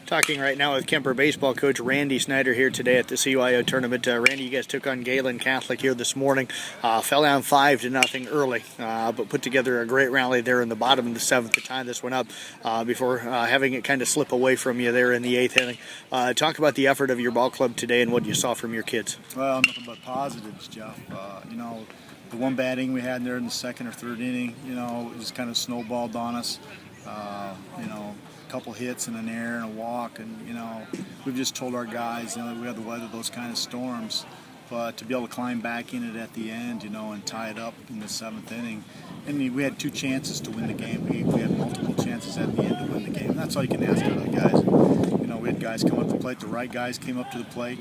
Talking right now with Kuemper baseball coach Randy Snyder here today at the CYO Tournament. Randy, you guys took on Gehlen Catholic here this morning. Fell down 5-0 early, but put together a great rally there in the bottom of the seventh to tie this one up before having it kind of slip away from you there in the eighth inning. Talk about the effort of your ball club today and what you saw from your kids. Well, nothing but positives, Jeff. The one bad inning we had there in the second or third inning, it just kind of snowballed on us. A couple hits and an error and a walk, and we've just told our guys we had to weather those kind of storms, but to be able to climb back in it at the end, and tie it up in the seventh inning. And we had two chances to win the game. We had multiple chances at the end to win the game. And that's all you can ask out of the guys. We had guys come up to the plate. The right guys came up to the plate.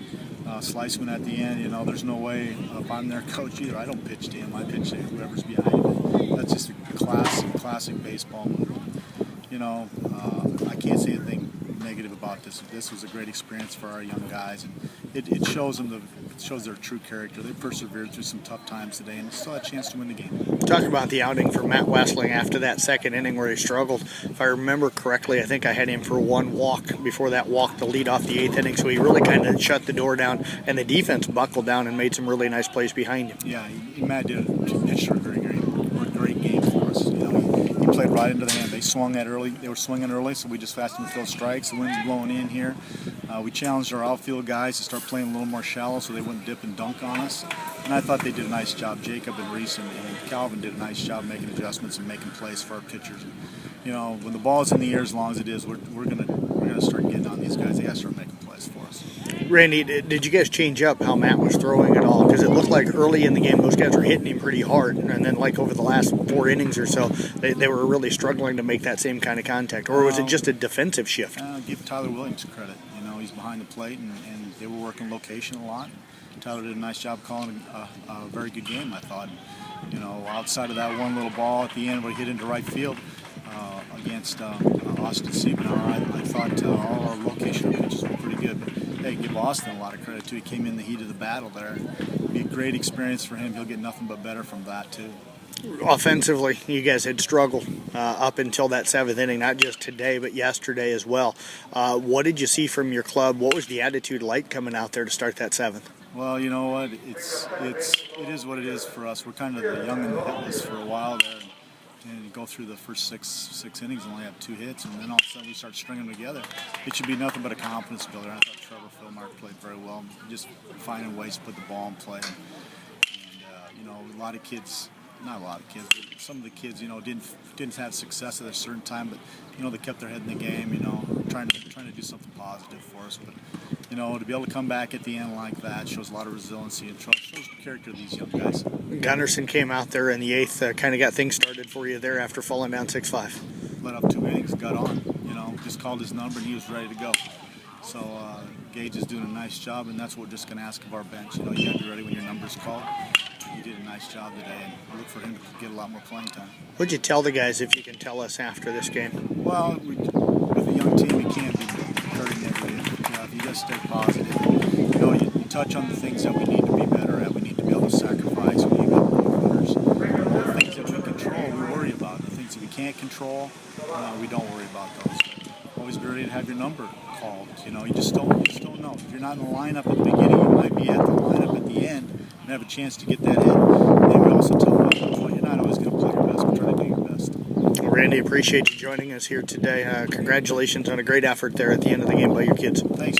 Slice one at the end. There's no way if I'm their coach either. I don't pitch to him. I pitch to whoever's behind him. That's just a classic baseball move. I can't say anything negative about this. This was a great experience for our young guys, and it shows them shows their true character. They persevered through some tough times today, and still had a chance to win the game. Talk about the outing for Matt Wesley after that second inning where he struggled. If I remember correctly, I think I had him for one walk before that walk to lead off the eighth inning, so he really kind of shut the door down, and the defense buckled down and made some really nice plays behind him. Yeah, Matt did pitched a great game for us. He played right into the hand. They were swinging early, so we just asked them to throw strikes. The wind's blowing in here. We challenged our outfield guys to start playing a little more shallow so they wouldn't dip and dunk on us. And I thought they did a nice job. Jacob and Reese and Calvin did a nice job making adjustments and making plays for our pitchers. When the ball's in the air as long as it is, we're gonna start getting on these guys. They got to start making plays for us. Randy, did you guys change up how Matt was throwing at all? Because it looked like early in the game those guys were hitting him pretty hard, and then like over the last 4 innings or so, they were really struggling to make that same kind of contact. Or was it just a defensive shift? Give Tyler Williams credit. He's behind the plate, and they were working location a lot. Tyler did a nice job calling a very good game, I thought. Outside of that one little ball at the end where he hit into right field against Austin Siebner, I thought all our location pitches were pretty good. But hey, give Austin a lot of credit too. He came in the heat of the battle there. It'd be a great experience for him. He'll get nothing but better from that too. Offensively, you guys had struggled up until that seventh inning, not just today, but yesterday as well. What did you see from your club? What was the attitude like coming out there to start that seventh? Well, you know what? It is what it is for us. We're kind of the young and the hitless for a while there. And you go through the first six innings and only have 2 hits, and then all of a sudden we start stringing them together. It should be nothing but a confidence builder. I thought Trevor Philmark played very well, just finding ways to put the ball in play. And a lot of kids, not a lot of kids, but some of the kids, didn't have success at a certain time, but they kept their head in the game, trying to do something positive for us. But to be able to come back at the end like that shows a lot of resiliency and shows the character of these young guys. Gunnarsson came out there in the eighth, kind of got things started for you there after falling down 6-5. Let up 2 innings, got on, just called his number and he was ready to go. So Gage is doing a nice job, and that's what we're just going to ask of our bench. You got to be ready when your number's called. He did a nice job today, and I look for him to get a lot more playing time. What'd you tell the guys, if you can tell us, after this game? Well, with a young team, we can't be hurting every day. If you just stay positive, you touch on the things that we need to be better at. We need to be able to sacrifice. We need to be corners. The things that we control, we worry about. The things that we can't control, we don't worry about those. Always be ready to have your number called. You just don't know. If you're not in the lineup at the beginning, you might be at the lineup at the end and have a chance to get that hit. And we also tell them, you're not always going to play your best, but try to do your best. Well, Randy, appreciate you joining us here today. Congratulations on a great effort there at the end of the game by your kids. Thanks.